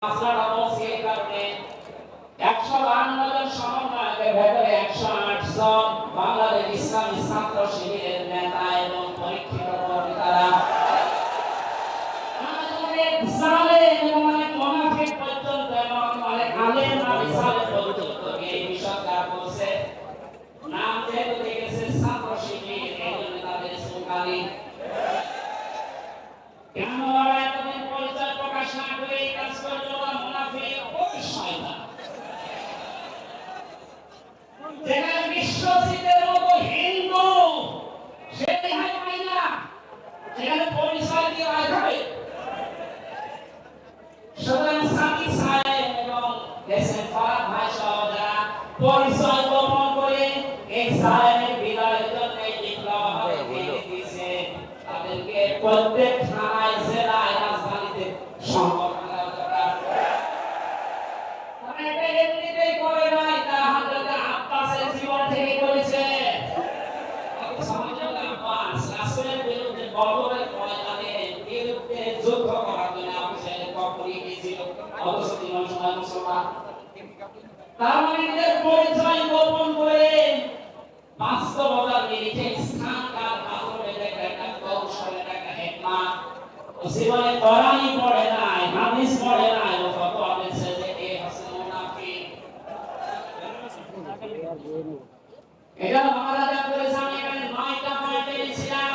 মাসলাটা বলছি এই কারণে 152 জন সমন্বয়কের ভেতরে 108 জন বাংলাদেশ ইসলামী ছাত্র শিবিরের নেতা এবং পরীক্ষিত কর্মীরা আমাদের জালেম এবং অনেক মুনাফিক পর্যন্ত এবং অনেক আলেম আলিসালে পর্যন্ত এই বিষয়টা বলছে নাম যেহেতু দেখেছে ছাত্র শিবির এই জন্য তাদের সুকালি কেন ওরা এতদিন পরিচয় প্রকাশ না করে এই কাজ করলো ওরা মুনাফিক ওই শয়তান যেখানে বিশ্বজিতের মতো হিন্দু সেই হাই পাইনা যেখানে পরিচয় দিয়ে আসবে সুতরাং সাকিব সাহেব এবং দেশের ফারাক ভাই সহ যারা পরিচয় গোপন করে এই সাহেবের বিদায়ের জন্য এই বিপ্লব হাতে দিয়ে দিয়েছে তাদেরকে প্রত্যেক থানায় জেলায় রাজধানীতে সংকট করা দরকার। তারা এটা এমনিতেই করে নাই, তারা হযরত আব্বাসের জীবন থেকে করেছে। সমাজের আব্বাস রাসূলের বিরুদ্ধে বদরের ময়দানে বিরুদ্ধে যুদ্ধ করার জন্য আব্বাসের কবরে গিয়েছিল, অথচ তিনি সময় মুসলমান। তার মানে পরিচয় গোপন করে বাস্তবতার নিরিখে স্থানকাল পাথরে দেখা একটা কৌশলের একটা হিকমত জীবনে কোরআনই পড়ে নাই, হাদিস পড়ে নাই, ও কত বলেছে যে এ হচ্ছে মুনাফিক। এটা আমরা যা করেছি আমি এখানে 9টা পয়েন্ট এনেছিলাম।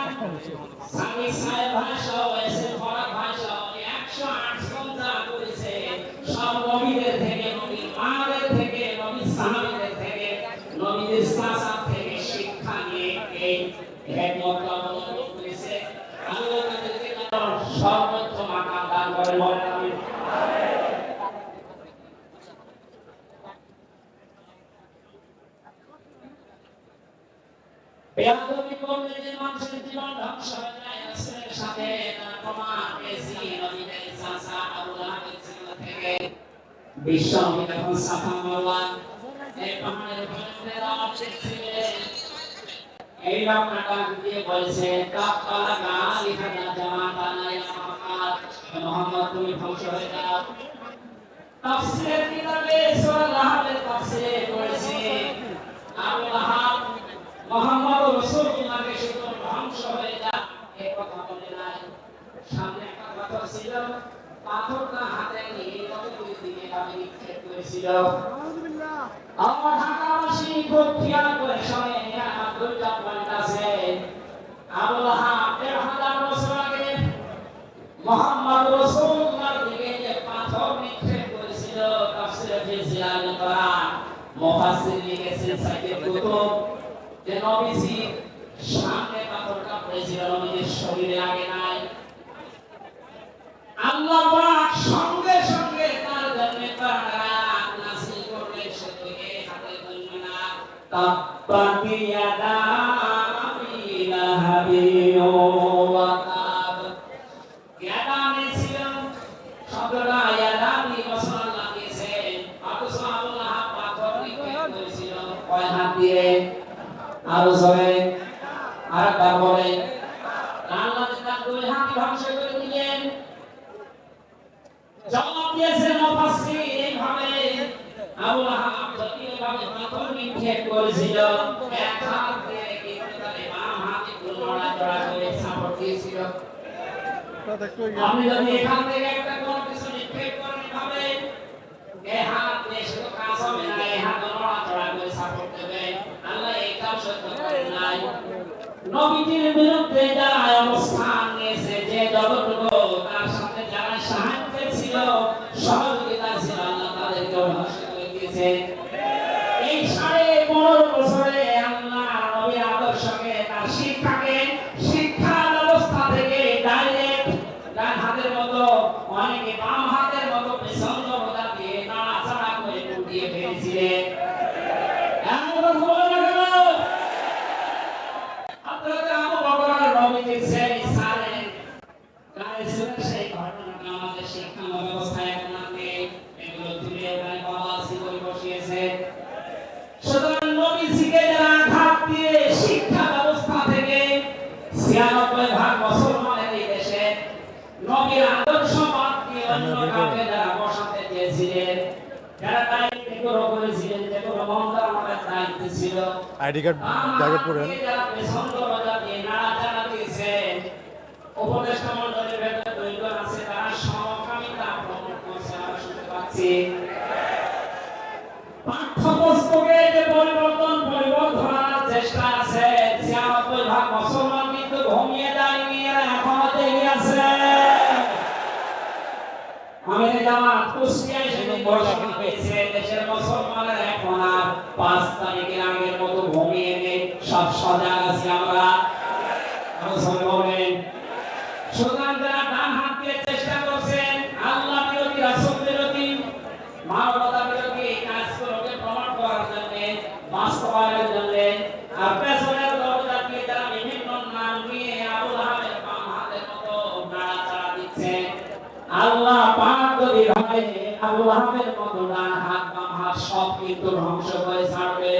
সাকিব সাহেব ভাষা হয়েছে ফরাক ভাষা 108 জন যা করেছে সব নবীদের থেকে, নবীর মাদের থেকে, নবীর সাহাবীদের থেকে, নবীদের শাসক থেকে শিক্ষা নিয়ে এই হিকমতটা অবলম্বন করেছে। আল্লাহ তাদেরকে সর্বোচ্চ মাকাম দান করেন বলেন আমিন। বেয়াদবি করলে যে মানুষের জীবন ধ্বংস হয়ে যায় রাসূলের সাথে তার প্রমাণ পেয়েছি নবীদের চাচা আবু লাহাবের জীবন থেকে। বিশ্ব নবী যখন সাফা মারওয়া এই পাহাড়ের উপরে দাওয়াত দিয়েছিলেন, এই লোকটা দিয়ে বলেছে কাফালা গালিহানা জামাতানা ইয়া মুহাম্মদ, মুহাম্মদ তুমি ধ্বংস হয়ে যাও। তাফসীরের কিতাবে সূরা লাহাবের তাফসীরে পড়েছে আবু লাহাব মুহাম্মদ রাসূলুল্লাহকে শুধু ধ্বংস হয়ে যাও এই কথা বলে নাই, সামনে একটা পাথর ছিল, পাথরটা হাতে নিয়ে কতগুলি দিকে ভাবে নিক্ষেপ করেছিল। আলহামদুলিল্লাহ আমার ঢাকাবাসী খুব খেয়াল করে শুনে আমার দুইটা পয়েন্ট আছে। আবু লাহাব 1000 বছর আগে মুহাম্মদ রাসূলুল্লাহর দিকে যে পাথর নিক্ষেপ করেছিল তাফসীরে ফিজিয়াল কোরআন মুফাসসির লিখেছেন সাইয়েদ কুতুব যে নবীজি সামনে পাথরটা পড়েছিল নবীর শরীরে লাগে নাই, আল্লাহ পাক সঙ্গে সঙ্গে তার জন্য কোরআন নাযিল করলেন, সেটাকে হাতে ধরবে না। তাব্বাত ইয়াদা আবি লাহাবিন ওয়া তাব, ইয়াদানে ছিল শব্দটা ইয়াদানি মুসলমান লাগিয়েছেন, অথচ আবু লাহাব পাথর নিক্ষেপ করেছিল কয় হাত দিয়ে? আরো জোরে আরেকবার বলে আল্লাহ তার দুই হাত ধ্বংস করে দিলেন। জবাব দিয়েছে মুফাসসির এইভাবে আবু লাহাব যতইভাবে পাথর নিক্ষেপ করেছিল এক হাত দিয়ে কিন্তু তার বাম হাতে নড়াচড়া করে সাপোর্ট দিয়েছিল। আপনি যদি এখান থেকে একটা কোন কিছু নিক্ষেপ করেন এভাবে এই হাত দিয়ে শুধু কাজ হবে না, এই হাত নড়াচড়া করে সাপোর্ট দেবে। আল্লাহ এই কাজ সহ্য করেন নাই। নবীজির বিরুদ্ধে যারা অবস্থান নিয়েছে যে যতটুকু তার সাথে যারা সাহায্য ছিল সহযোগিতা ছিল আল্লাহ তাদেরকে ধ্বংস করে দিয়েছে। এই 15.5 বছরে আল্লাহ নবীর আদর্শকে তার শিক্ষাকে শিক্ষা ব্যবস্থা থেকে ডাইরেক্ট ডান হাতের মতো অনেকে বাম হাতের মতো বিসঙ্গতা দিয়ে নাড়াচাড়া করে উঠিয়ে ফেলেছিলেন। সেই ঘটনাটা আমাদের শিক্ষা ব্যবস্থায় এখন এগুলো তুলে বাবা বসিয়েছে যারা দায়িত্ব গ্রহণ করেছিলেন, যে কোনো মহল্লা আমাদের দায়িত্ব ছিল, আইডি কার্ড জায়গা পড়েন। যারা পেছন দরজা দিয়ে নাড়াচাড়া দিয়েছে, উপদেষ্টা মণ্ডলের ভেতরে দুইজন আছে, তারা সমকামিতা প্রমোট করছে, আমরা শুনতে পাচ্ছি। পাঠ্যপুস্তকে যে পরিবর্তনের চেষ্টা আছে, 96% মুসলমান কিন্তু ঘুমিয়ে যায়নি, এরা এখনো জেগে আছে। আমাদের জামাত কুষ্টিয়ায় সেদিন ঘোষণা দিয়েছে, দেশের মুসলমানের এখন আর 5 তারিখের আগের মতো ঘুমিয়ে নেই, সব সজাগ আছি আমরা। সুতরাং যারা ডান হাত দিয়ে চেষ্টা করছেন আল্লাহ বিরোধী, রাসূল বিরোধী, মানবতা বিরোধী কাজগুলোকে প্রমাণ করার জন্য, বাস্তবায়নের জন্য, আর পেছনের দরজা দিয়ে যারা বিভিন্ন নাম নিয়ে আবুল আহমেদ বাম হাতের মতো নাড়াচাড়া দিচ্ছে, আল্লাহ পাক যদি হয় আবুল আহমেদ মতো ডান হাত বাম হাত সব কিন্তু ধ্বংস করে ছাড়বে।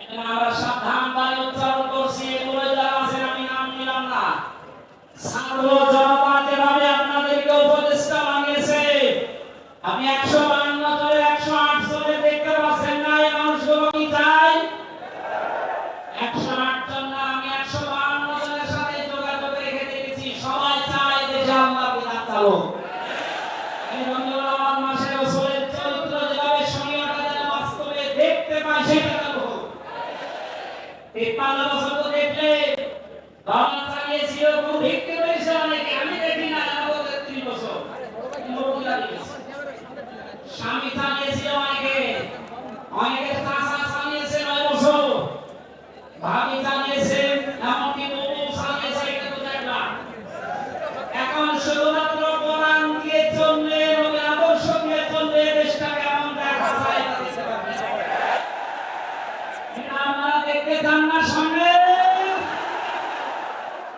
এটা আমরা সাবধান বাণী উচ্চারণ করছি, এগুলো যারা আছেন আমি নাম নিলাম না। ছাত্র জনতা যেভাবে আপনাদেরকে উপদেষ্টা বানিয়েছে, আপনি 152 জনে 108 জনে দেখতে পাচ্ছেন না, এই মানুষগুলো কি চাই? 108 জন না, আমি 152 জনের সাথে যোগাযোগ রেখে দেখেছি, সবাই চায় দেশে আল্লাহর বিধান চালু। এই রমজান মাসে রাসূলের চরিত্র যেভাবে শরীয়তটা যেন বাস্তবে দেখতে পায়, সেটা চালু হোক। 53 বছর তো দেখলে বাবা চালিয়েছিল, খুব ভিক্ষে করেছে অনেকে, আমি দেখি না, আমাদের 30 বছর স্বামী চালিয়েছিল অনেকে, অনেকে চাষা চালিয়েছে 9 বছর, ভাবি চালিয়েছে, এমনকি বউ চালিয়েছে, এটা তো দেখলাম। এখন শুধুমাত্র কোরআন দিয়ে চললে এবং আদর্শ দিয়ে চললে দেশটা কেমন দেখা যায় এটা আপনারা দেখতে চান না? সামনে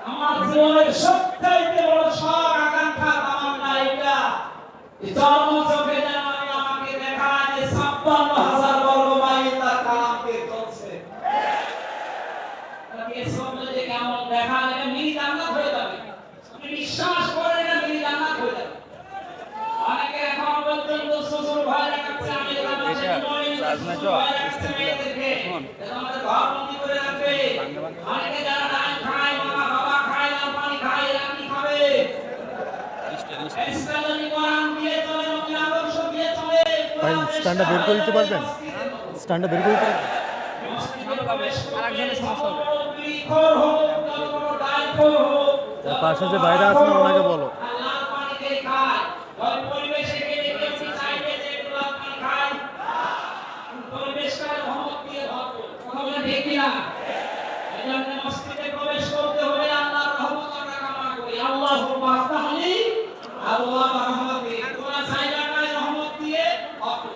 আমার জীবনের সবচাইতে বড় শখ, আকাঙ্ক্ষা, তামান্না এটা, জন্ম চোখে যেন আমি আমাকে দেখায় যে 56,000 বর্গ মাইল তার কালামকে চলছে। যে কেমন দেখা যায়, মিনি জান্নাত হয়ে যাবে, আপনি বিশ্বাস করেন না, মিনি জান্নাত হয়ে যাবে। অনেকে এখন পর্যন্ত শ্বশুর ভয় দেখাচ্ছে, আমি আমাদের ঘর বন্দি করে রাখবে। অনেকে যারা ডাল খায়, মামা বাবা খায়, লাল পানি খায়, এরা কি খাবে? ইসলামী কোরআন দিয়ে চলে, নবীর আদর্শ দিয়ে চলে। ভাই স্ট্যান্ডটা বের করে দিতে পারবেন? স্ট্যান্ডটা বের করে দিতে পারবেন? আরেকজনের সমস্যা হবে। পাশে যে বাইরে আছে না, ওনাকে বলো। লাল পানি কে খায়? ওই পরিবেশে গেলে কেউ কি চাইবে যে লাল পানি খায়? পরিবেশটা রহমত দিয়ে ভরপুর, কথা বলে ঠিক না? এজন্য মসজিদে প্রবেশ করতে হলে আল্লাহর রহমত আমরা কামনা করি। আল্লাহুম্মা আফতাহলি আবওয়াব রহমতি, তোমরা জায়গাটায় রহমত দিয়ে ভরপুর।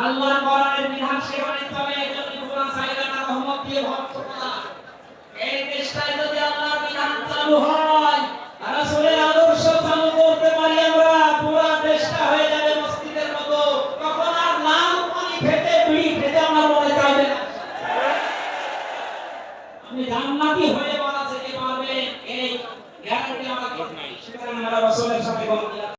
আল্লাহর কোরআনের বিধান সেখানে চলে, এজন্য পুরো জায়গাটা রহমত দিয়ে ভরপুর। এই দেশটায় যদি আল্লাহর বিধান চালু হয়, রাসূলের আদর্শ চালু করতে পারি আমরা, পুরো দেশটা হয়ে যাবে মসজিদের মতো। তখন আর লাল পানি খেতে, বিড়ি খেতে আমার মনে চাইবে না। আপনি জান্নাতি হয়ে বলা যেতে পারবে, এই গ্যারান্টি আমার নাই। সুতরাং আমরা রাসূলের সাথে